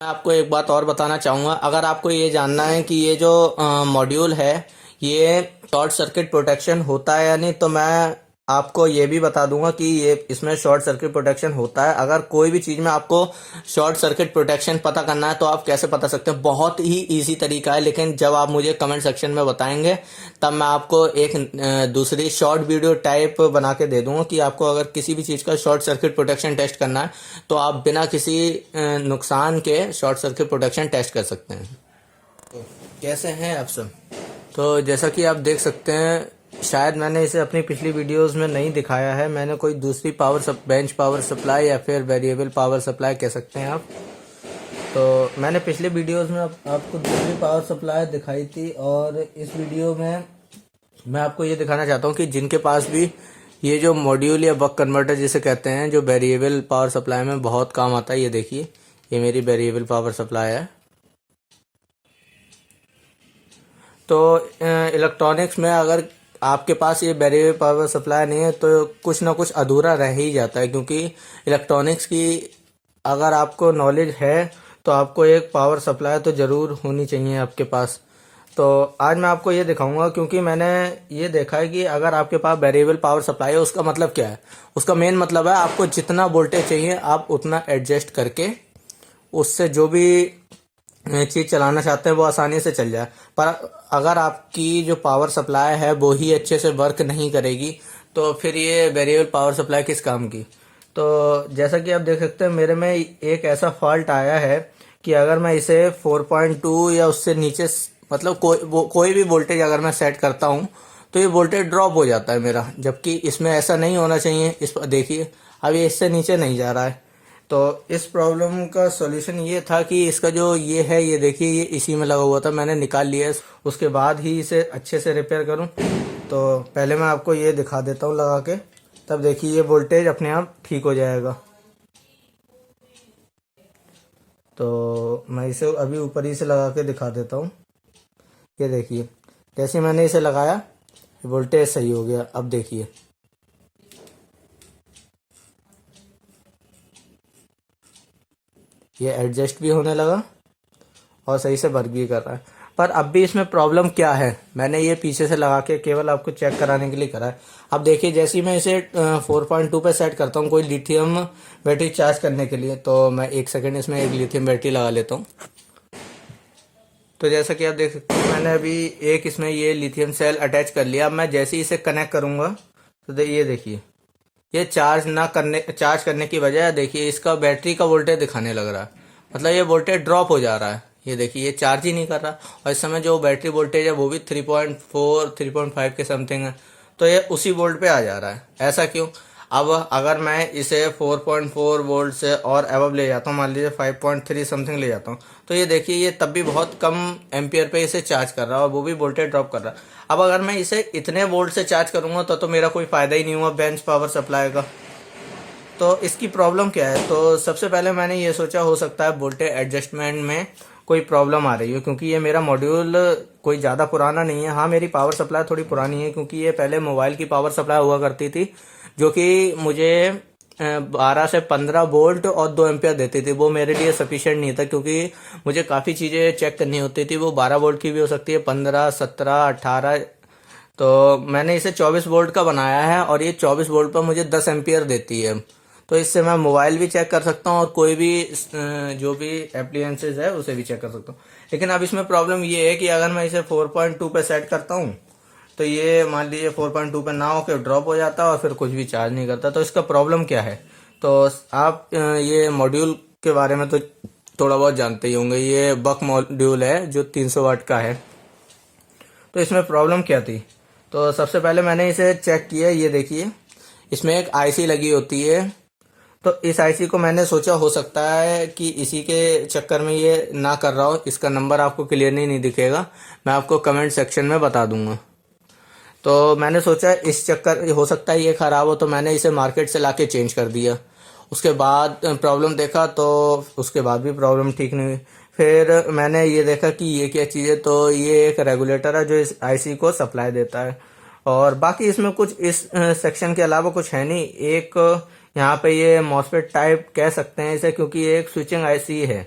मैं आपको एक बात और बताना चाहूँगा। अगर आपको ये जानना है कि ये जो मॉड्यूल है ये शॉर्ट सर्किट प्रोटेक्शन होता है या नहीं, तो मैं आपको ये भी बता दूंगा कि ये इसमें शॉर्ट सर्किट प्रोटेक्शन होता है। अगर कोई भी चीज़ में आपको शॉर्ट सर्किट प्रोटेक्शन पता करना है तो आप कैसे पता सकते हैं, बहुत ही इजी तरीका है। लेकिन जब आप मुझे कमेंट सेक्शन में बताएंगे तब मैं आपको एक दूसरी शॉर्ट वीडियो टाइप बना के दे दूंगा कि आपको अगर किसी भी चीज़ का शॉर्ट सर्किट प्रोटेक्शन टेस्ट करना है तो आप बिना किसी नुकसान के शॉर्ट सर्किट प्रोटेक्शन टेस्ट कर सकते हैं। तो कैसे हैं आप सब? तो जैसा कि आप देख सकते हैं, शायद मैंने इसे अपनी पिछली वीडियोस में नहीं दिखाया है। मैंने कोई दूसरी बेंच पावर सप्लाई या फिर वेरिएबल पावर सप्लाई कह सकते हैं आप। तो मैंने पिछले वीडियोस में आपको दूसरी पावर सप्लाई दिखाई थी, और इस वीडियो में मैं आपको ये दिखाना चाहता हूँ कि जिनके पास भी ये जो मॉड्यूल या बक कन्वर्टर जिसे कहते हैं, जो वेरिएबल पावर सप्लाई में बहुत काम आता है। ये देखिए, ये मेरी वेरिएबल पावर सप्लाई है। तो इलेक्ट्रॉनिक्स में अगर आपके पास ये वेरिएबल पावर सप्लाई नहीं है तो कुछ ना कुछ अधूरा रह ही जाता है, क्योंकि इलेक्ट्रॉनिक्स की अगर आपको नॉलेज है तो आपको एक पावर सप्लाई तो ज़रूर होनी चाहिए आपके पास। तो आज मैं आपको ये दिखाऊंगा, क्योंकि मैंने ये देखा है कि अगर आपके पास वेरिएबल पावर सप्लाई है उसका मतलब क्या है। उसका मेन मतलब है आपको जितना वोल्टेज चाहिए आप उतना एडजस्ट करके उससे जो भी चीज़ चलाना चाहते हैं वो आसानी से चल जाए। पर अगर आपकी जो पावर सप्लाई है वो ही अच्छे से वर्क नहीं करेगी तो फिर ये वेरिएबल पावर सप्लाई किस काम की। तो जैसा कि आप देख सकते हैं, मेरे में एक ऐसा फॉल्ट आया है कि अगर मैं इसे 4.2 या उससे नीचे मतलब कोई भी वोल्टेज अगर मैं सेट करता हूँ तो ये वोल्टेज ड्रॉप हो जाता है मेरा, जबकि इसमें ऐसा नहीं होना चाहिए। इस देखिए, अब ये इससे नीचे नहीं जा रहा है। तो इस प्रॉब्लम का सॉल्यूशन ये था कि इसका जो ये है, ये देखिए, ये इसी में लगा हुआ था, मैंने निकाल लिया। उसके बाद ही इसे अच्छे से रिपेयर करूं। तो पहले मैं आपको ये दिखा देता हूं लगा के, तब देखिए ये वोल्टेज अपने आप ठीक हो जाएगा। तो मैं इसे अभी ऊपर ही से लगा के दिखा देता हूँ। ये देखिए, जैसे मैंने इसे लगाया वोल्टेज सही हो गया। अब देखिए, ये एडजस्ट भी होने लगा और सही से वर्क भी कर रहा है। पर अब भी इसमें प्रॉब्लम क्या है, मैंने ये पीछे से लगा के केवल आपको चेक कराने के लिए करा है। अब देखिए, जैसे ही मैं इसे 4.2 पे सेट करता हूँ कोई लिथियम बैटरी चार्ज करने के लिए, तो मैं एक सेकंड इसमें एक लिथियम बैटरी लगा लेता हूँ। तो जैसा कि आप देख सकते हैं, मैंने अभी एक इसमें ये लिथियम सेल अटैच कर लिया। अब मैं जैसे ही इसे कनेक्ट करूँगा तो ये देखिए, ये चार्ज करने की बजाय देखिए इसका बैटरी का वोल्टेज दिखाने लग रहा है। मतलब ये वोल्टेज ड्रॉप हो जा रहा है। ये देखिए, ये चार्ज ही नहीं कर रहा, और इस समय जो बैटरी वोल्टेज है वो भी 3.4 3.5 के समथिंग है। तो ये उसी वोल्ट पे आ जा रहा है। ऐसा क्यों? अब अगर मैं इसे 4.4 वोल्ट से और एबव ले जाता हूँ, मान लीजिए 5.3 समथिंग ले जाता हूँ, तो ये देखिए ये तब भी बहुत कम एम्पियर पे इसे चार्ज कर रहा है और वो भी वोल्टेज ड्रॉप कर रहा है। अब अगर मैं इसे इतने वोल्ट से चार्ज करूंगा तो मेरा कोई फायदा ही नहीं हुआ बेंच पावर सप्लाई का। तो इसकी प्रॉब्लम क्या है? तो सबसे पहले मैंने ये सोचा हो सकता है वोल्टेज एडजस्टमेंट में कोई प्रॉब्लम आ रही है, क्योंकि ये मेरा मॉड्यूल कोई ज़्यादा पुराना नहीं है। हाँ, मेरी पावर सप्लाई थोड़ी पुरानी है, क्योंकि ये पहले मोबाइल की पावर सप्लाई हुआ करती थी जो कि मुझे 12 से 15 वोल्ट और 2 एम्पियर देती थी। वो मेरे लिए सफिशिएंट नहीं था, क्योंकि मुझे काफ़ी चीज़ें चेक करनी होती थी। वो 12 वोल्ट की भी हो सकती है, 15, 17, 18। तो मैंने इसे 24 वोल्ट का बनाया है और ये 24 वोल्ट पर मुझे 10 एम्पियर देती है। तो इससे मैं मोबाइल भी चेक कर सकता हूँ और कोई भी जो भी एप्लीयंसेस है उसे भी चेक कर सकता हूँ। लेकिन अब इसमें प्रॉब्लम ये है कि अगर मैं इसे 4.2 पे सेट करता हूँ तो ये मान लीजिए 4.2 पे ना हो के ड्रॉप हो जाता है और फिर कुछ भी चार्ज नहीं करता। तो इसका प्रॉब्लम क्या है? तो आप ये मॉड्यूल के बारे में तो थोड़ा बहुत जानते ही होंगे। ये बक मॉड्यूल है जो 300 वाट का है। तो इसमें प्रॉब्लम क्या थी? तो सबसे पहले मैंने इसे चेक किया। ये देखिए, इसमें एक आईसी लगी होती है। तो इस आईसी को मैंने सोचा हो सकता है कि इसी के चक्कर में ये ना कर रहा हो। इसका नंबर आपको क्लियरली नहीं दिखेगा, मैं आपको कमेंट सेक्शन में बता दूंगा। तो मैंने सोचा इस चक्कर हो सकता है ये ख़राब हो, तो मैंने इसे मार्केट से लाके चेंज कर दिया। उसके बाद प्रॉब्लम देखा तो उसके बाद भी प्रॉब्लम ठीक नहीं हुई। फिर मैंने ये देखा कि ये क्या चीज़ है, तो ये एक रेगुलेटर है जो इस आईसी को सप्लाई देता है। और बाकी इसमें कुछ इस सेक्शन के अलावा कुछ है नहीं। एक यहाँ पे ये मॉसफेट टाइप कह सकते हैं इसे, क्योंकि ये एक स्विचिंग आईसी है।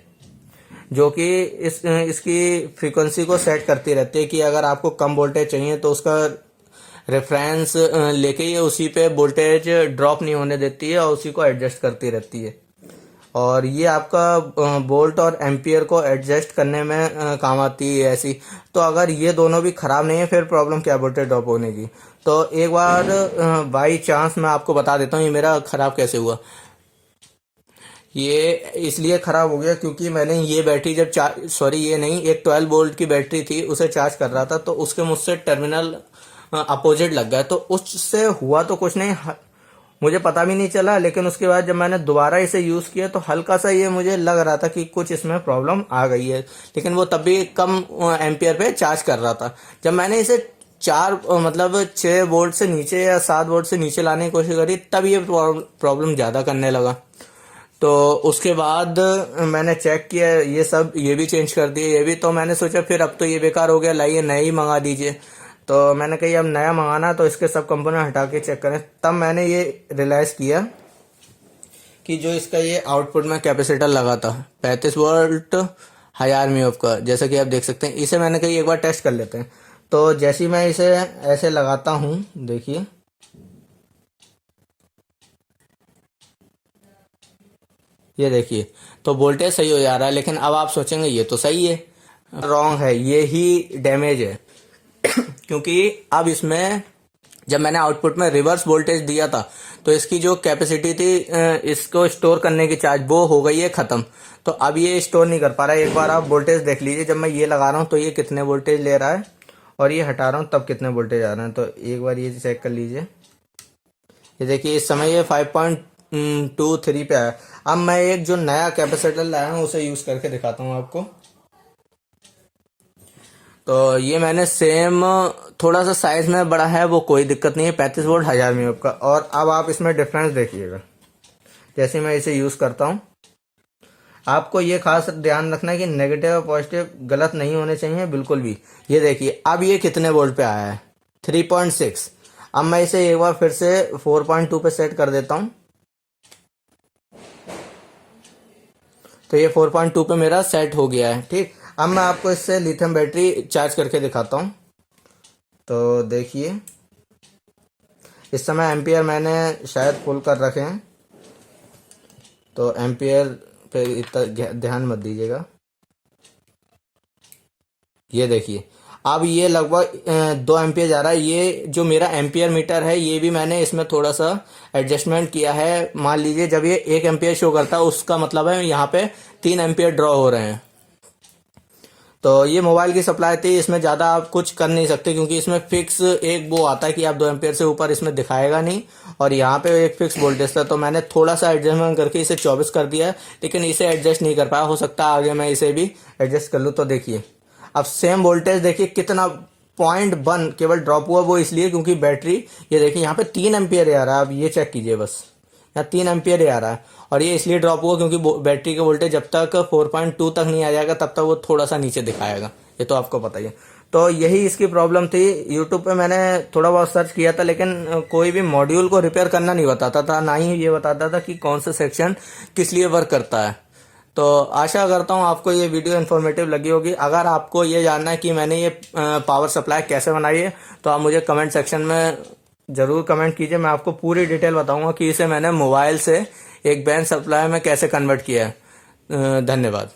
जो कि इसकी फ्रीक्वेंसी को सेट करती रहती है कि अगर आपको कम वोल्टेज चाहिए तो उसका रेफरेंस लेके ये उसी पे वोल्टेज ड्रॉप नहीं होने देती है और उसी को एडजस्ट करती रहती है। और ये आपका वोल्ट और एम्पियर को एडजस्ट करने में काम आती है ऐसी। तो अगर ये दोनों भी खराब नहीं है फिर प्रॉब्लम क्या वोल्टेज ड्रॉप होने की। तो एक बार बाई चांस मैं आपको बता देता हूँ ये मेरा खराब कैसे हुआ। ये इसलिए खराब हो गया क्योंकि मैंने ये बैटरी जब ये नहीं, एक 12 वोल्ट की बैटरी थी, उसे चार्ज कर रहा था तो उसके मुझसे टर्मिनल अपोजिट लग गया। तो उससे हुआ तो कुछ नहीं, मुझे पता भी नहीं चला। लेकिन उसके बाद जब मैंने दोबारा इसे यूज किया तो हल्का सा ये मुझे लग रहा था कि कुछ इसमें प्रॉब्लम आ गई है, लेकिन वो तब भी कम एम्पियर पे चार्ज कर रहा था। जब मैंने इसे 6 वोल्ट से नीचे या 7 वोल्ट से नीचे लाने की कोशिश करी तब ये प्रॉब्लम ज्यादा करने लगा। तो उसके बाद मैंने चेक किया ये भी चेंज कर दिए, ये भी। तो मैंने सोचा फिर अब तो ये बेकार हो गया, लाइए नया ही मंगा दीजिए। तो मैंने कही अब नया मंगाना तो इसके सब कंपोनेंट हटा के चेक करें। तब मैंने ये रियलाइज किया कि जो इसका ये आउटपुट में कैपेसिटर लगा था 35 वोल्ट 1000 mAh का, जैसा कि आप देख सकते हैं, इसे मैंने कही एक बार टेस्ट कर लेते हैं। तो जैसे ही मैं इसे ऐसे लगाता हूँ, देखिए ये देखिए, तो वोल्टेज सही हो जा रहा है। लेकिन अब आप सोचेंगे ये तो सही है, रॉन्ग है, ये ही डैमेज है। क्योंकि अब इसमें जब मैंने आउटपुट में रिवर्स वोल्टेज दिया था तो इसकी जो कैपेसिटी थी इसको स्टोर करने की चार्ज, वो हो गई है खत्म। तो अब ये स्टोर नहीं कर पा रहा है। एक बार आप वोल्टेज देख लीजिए, जब मैं ये लगा रहा हूँ तो ये कितने वोल्टेज ले रहा है और ये हटा रहा हूँ तब कितने वोल्टेज आ रहे हैं। तो एक बार ये चेक कर लीजिए, ये देखिए इस समय ये 5.23 पे आया। अब मैं एक जो नया कैपेसिटर लाया हूँ उसे यूज करके दिखाता हूँ आपको। तो ये मैंने सेम, थोड़ा सा साइज में बड़ा है, वो कोई दिक्कत नहीं है, 35 वोल्ट 1000 mAh का। और अब आप इसमें डिफरेंस देखिएगा, जैसे मैं इसे यूज करता हूँ। आपको ये खास ध्यान रखना है कि नेगेटिव और पॉजिटिव गलत नहीं होने चाहिए बिल्कुल भी। ये देखिए अब ये कितने वोल्ट पे आया है, 3.6। अब मैं इसे एक बार फिर से 4.2 पे सेट कर देता हूँ। तो ये 4.2 पे मेरा सेट हो गया है। ठीक, अब मैं आपको इससे लिथियम बैटरी चार्ज करके दिखाता हूँ। तो देखिए इस समय एम्पियर मैंने शायद फुल कर रखे हैं, तो एम्पियर पे इतना ध्यान मत दीजिएगा। ये देखिए अब ये लगभग 2 एम्पियर जा रहा है। ये जो मेरा एम्पियर मीटर है ये भी मैंने इसमें थोड़ा सा एडजस्टमेंट किया है। मान लीजिए जब ये 1 एम्पियर शो करता है उसका मतलब है यहाँ पे 3 एम्पियर ड्रॉ हो रहे हैं। तो ये मोबाइल की सप्लाई थी, इसमें ज़्यादा आप कुछ कर नहीं सकते क्योंकि इसमें फिक्स एक वो आता है कि आप 2 एम्पियर से ऊपर इसमें दिखाएगा नहीं, और यहाँ पे एक फिक्स वोल्टेज था। तो मैंने थोड़ा सा एडजस्टमेंट करके इसे 24 कर दिया है, लेकिन इसे एडजस्ट नहीं कर पाया। हो सकता है आगे मैं इसे भी एडजस्ट कर लूँ। तो देखिए अब सेम वोल्टेज देखिए कितना 0.1 केवल ड्रॉप हुआ, वो इसलिए क्योंकि बैटरी, ये देखिए यहाँ पे 3 एम्पियर आ रहा है। आप ये चेक कीजिए, बस यहाँ 3 एम्पियर आ रहा है, और ये इसलिए ड्रॉप हुआ क्योंकि बैटरी का वोल्टेज जब तक 4.2 तक नहीं आ जाएगा तब तक वो थोड़ा सा नीचे दिखाएगा। ये तो आपको पता ही है। तो यही इसकी प्रॉब्लम थी। यूट्यूब पे मैंने थोड़ा बहुत सर्च किया था, लेकिन कोई भी मॉड्यूल को रिपेयर करना नहीं बताता था, ना ही ये बताता था कि कौन सा सेक्शन किस लिए वर्क करता है। तो आशा करता हूँ आपको ये वीडियो इन्फॉर्मेटिव लगी होगी। अगर आपको ये जानना है कि मैंने ये पावर सप्लाई कैसे बनाई है तो आप मुझे कमेंट सेक्शन में ज़रूर कमेंट कीजिए। मैं आपको पूरी डिटेल बताऊंगा कि इसे मैंने मोबाइल से एक बैंड सप्लाई में कैसे कन्वर्ट किया है। धन्यवाद।